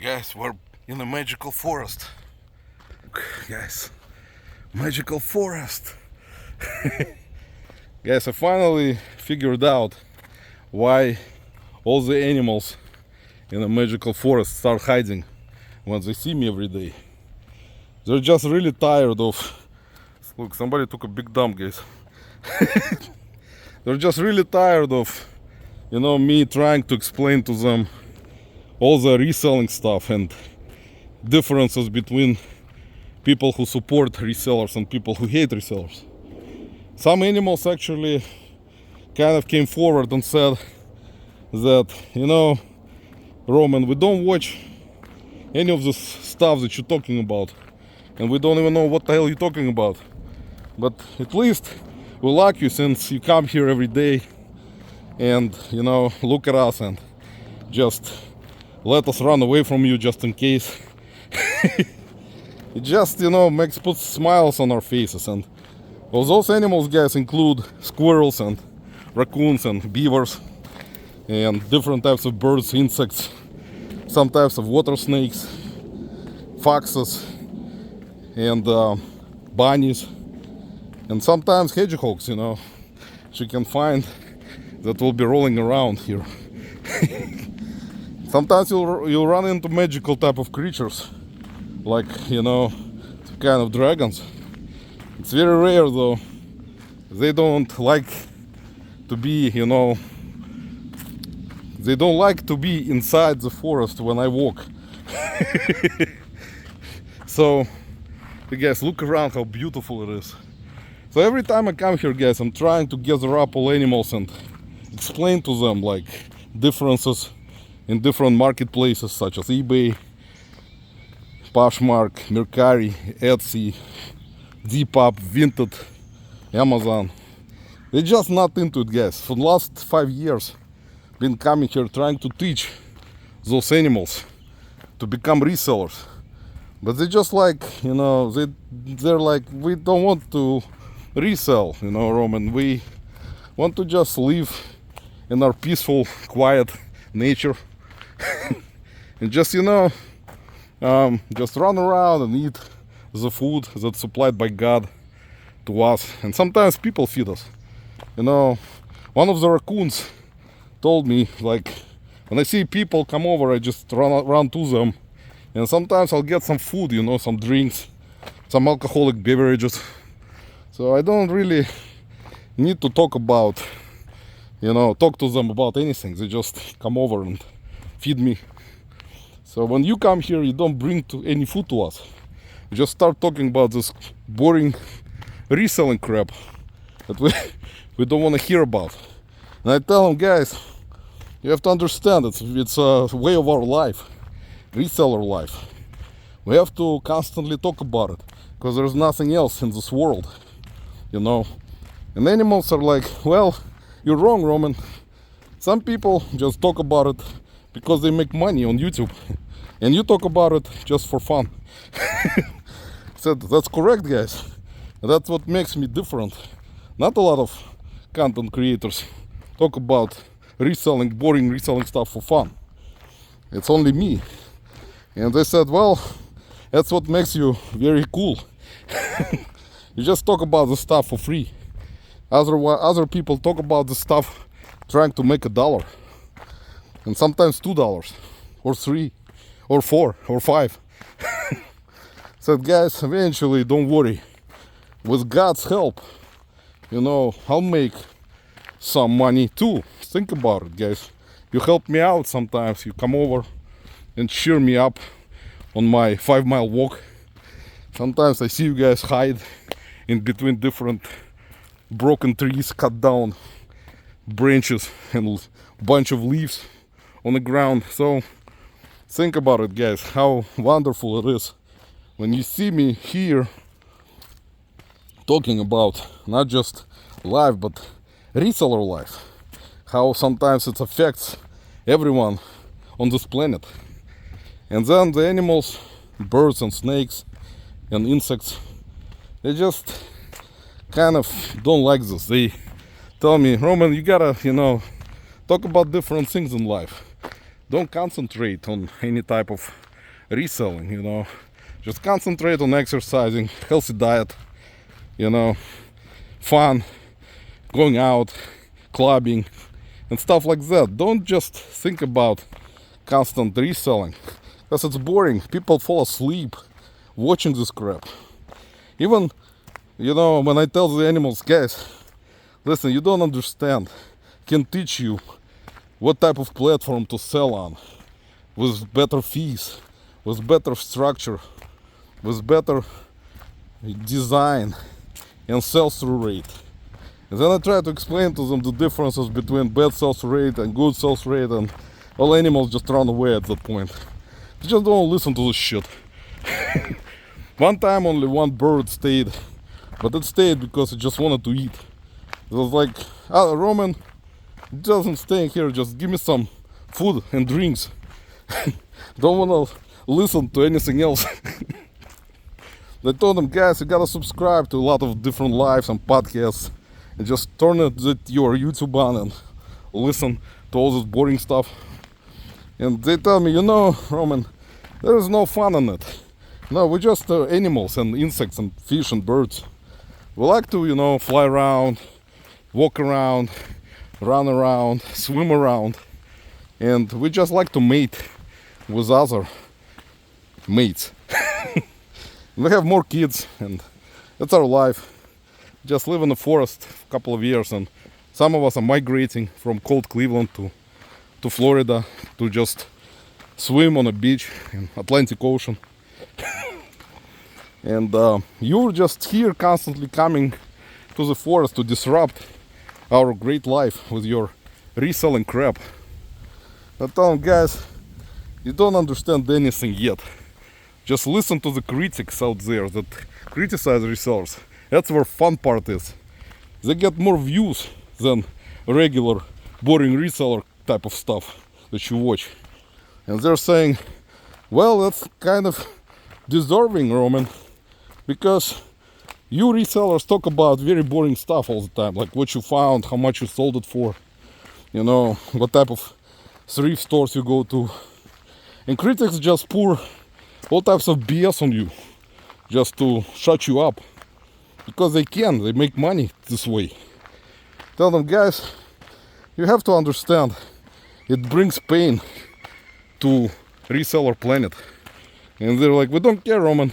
Guys, we're in a magical forest. Guys, magical forest. Guys, I finally figured out why all the animals in a magical forest start hiding when they see me every day. They're just really tired of... Look, somebody took a big dump, guys. They're just really tired of, me trying to explain to them all the reselling stuff and differences between people who support resellers and people who hate resellers. Some animals actually kind of came forward and said that, Roman, we don't watch any of this stuff that you're talking about, and we don't even know what the hell you're talking about. But at least we like you since you come here every day and, look at us and just let us run away from you just in case. It just, puts smiles on our faces. And well, those animals, guys, include squirrels and raccoons and beavers and different types of birds, insects, some types of water snakes, foxes, and bunnies, and sometimes hedgehogs, you can find that will be rolling around here. Sometimes you'll run into magical type of creatures, like, kind of dragons. It's very rare though. They don't like to be, they don't like to be inside the forest when I walk. So, you guys, look around how beautiful it is. So every time I come here, guys, I'm trying to gather up all animals and explain to them like differences in different marketplaces such as eBay, poshmark, mercari, Etsy, depop, Vinted, Amazon. They're just not into it, guys. For the last 5 years been coming here trying to teach those animals to become resellers, but they just like, they're like, we don't want to resell, Roman, we want to just live in our peaceful, quiet nature and just, just run around and eat the food that's supplied by God to us, and sometimes people feed us. One of the raccoons told me, like, when I see people come over, I just run to them, and sometimes I'll get some food, some drinks, some alcoholic beverages. So I don't really need to talk about, talk to them about anything. They just come over and feed me. So when you come here, you don't bring any food to us. You just start talking about this boring reselling crap that we don't want to hear about. And I tell them, guys, you have to understand it's a way of our life, reseller life. We have to constantly talk about it because there's nothing else in this world, And animals are like, well, you're wrong, Roman. Some people just talk about it because they make money on YouTube, and you talk about it just for fun. Said, that's correct, guys. That's what makes me different. Not a lot of content creators talk about reselling, boring reselling stuff for fun. It's only me. And they said, well, that's what makes you very cool. You just talk about the stuff for free. Other people talk about the stuff trying to make $1, and sometimes $2 or 3 or 4 or 5. Said, guys, eventually, don't worry, with God's help, I'll make some money too. Think about it, guys. You help me out sometimes. You come over and cheer me up on my 5-mile walk. Sometimes I see you guys hide in between different broken trees, cut down branches and bunch of leaves on the ground. So think about it, guys, how wonderful it is when you see me here talking about not just life but reseller life, how sometimes it affects everyone on this planet. And then the animals, birds and snakes and insects, they just kind of don't like this. They tell me, Roman, you gotta, talk about different things in life. Don't concentrate on any type of reselling, you know. Just concentrate on exercising, healthy diet, you know, fun, going out, clubbing, and stuff like that. Don't just think about constant reselling, because it's boring. People fall asleep watching this crap. Even, you know, when I tell the animals, guys, listen, you don't understand. Can teach you what type of platform to sell on, with better fees, with better structure, with better design and sell-through rate. And then I try to explain to them the differences between bad sales rate and good sales rate, and all animals just run away at that point. They just don't listen to this shit. One time only one bird stayed, but it stayed because it just wanted to eat. It was like, Roman, it doesn't stay here, just give me some food and drinks. Don't wanna listen to anything else. They told them, guys, you gotta subscribe to a lot of different lives and podcasts, and just turn it at your YouTube on and listen to all this boring stuff. And they tell me, you know, Roman, there is no fun in it. No, we're just animals and insects and fish and birds. We like to, you know, fly around, walk around, run around, swim around, and we just like to mate with other mates. We have more kids, and that's our life. Just live in the forest for a couple of years, and some of us are migrating from cold Cleveland to Florida to just swim on a beach in Atlantic Ocean. And you're just here constantly coming to the forest to disrupt our great life with your reselling crap. I tell them, guys, you don't understand anything yet. Just listen to the critics out there that criticize resellers. That's where fun part is. They get more views than regular boring reseller type of stuff that you watch. And they're saying, well, that's kind of deserving, Roman, because you resellers talk about very boring stuff all the time, like what you found, how much you sold it for, you know, what type of thrift stores you go to. And critics just pour all types of BS on you just to shut you up, because they make money this way. Tell them, guys, you have to understand, it brings pain to reseller planet. And they're like, we don't care, Roman,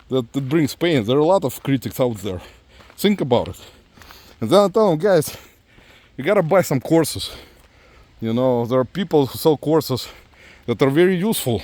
that it brings pain. There are a lot of critics out there. Think about it. And then I tell them, guys, you gotta buy some courses. You know, there are people who sell courses that are very useful.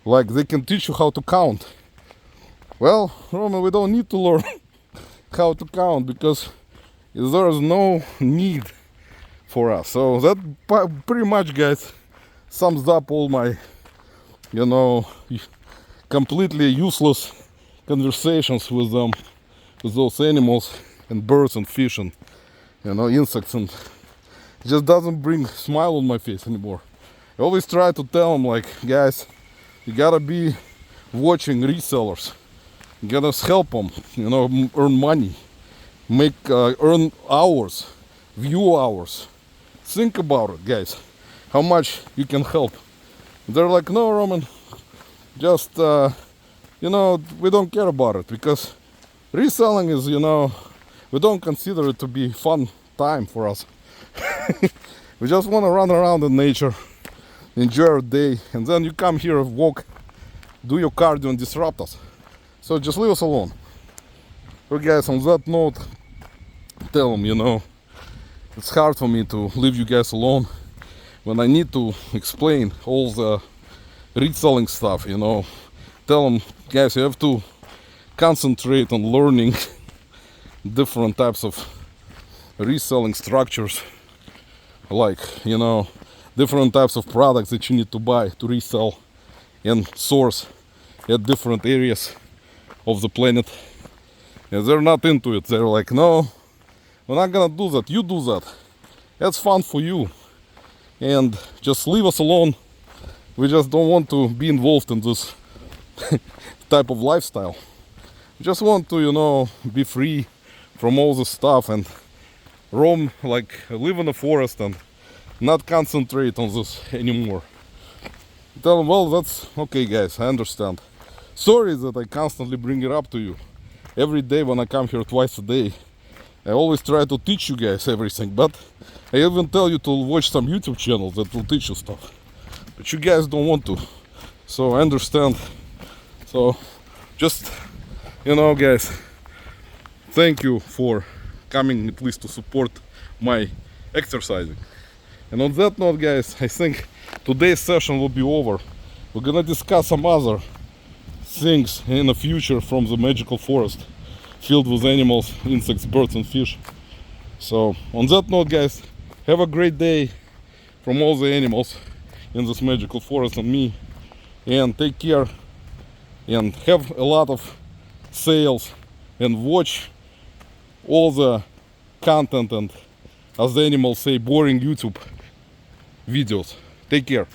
Like, they can teach you how to count. Well, Roman, we don't need to learn how to count, because there is no need for us. So that pretty much, guys, sums up all my, you know, completely useless conversations with them, with those animals and birds and fish and, you know, insects, and it just doesn't bring a smile on my face anymore. I always try to tell them, like, guys, you gotta be watching resellers. You gotta help them, you know, earn money, earn hours, view hours. Think about it, guys, how much you can help. They're like, no, Roman, just, you know, we don't care about it, because reselling is, you know, we don't consider it to be fun time for us. We just want to run around in nature, enjoy our day, and then you come here, walk, do your cardio and disrupt us. So just leave us alone. So guys, on that note, tell them, you know, it's hard for me to leave you guys alone when I need to explain all the reselling stuff, you know. Tell them, guys, you have to concentrate on learning different types of reselling structures, like, you know, different types of products that you need to buy to resell and source at different areas of the planet. And they're not into it. They're like, no, we're not gonna do that. You do that. That's fun for you. And just leave us alone. We just don't want to be involved in this type of lifestyle. We just want to, you know, be free from all this stuff and roam, like live in the forest and not concentrate on this anymore. Tell them, well, that's okay, guys, I understand. Sorry that I constantly bring it up to you. Every day when I come here twice a day, I always try to teach you guys everything, but I even tell you to watch some YouTube channels that will teach you stuff. But you guys don't want to. So I understand. So just, guys, thank you for coming at least to support my exercising. And on that note, guys, I think today's session will be over. We're gonna discuss some other things in the future from the magical forest filled with animals, insects, birds and fish. So on that note, guys, have a great day from all the animals in this magical forest and me, and take care and have a lot of sales and watch all the content and, as the animals say, boring YouTube videos. Take care.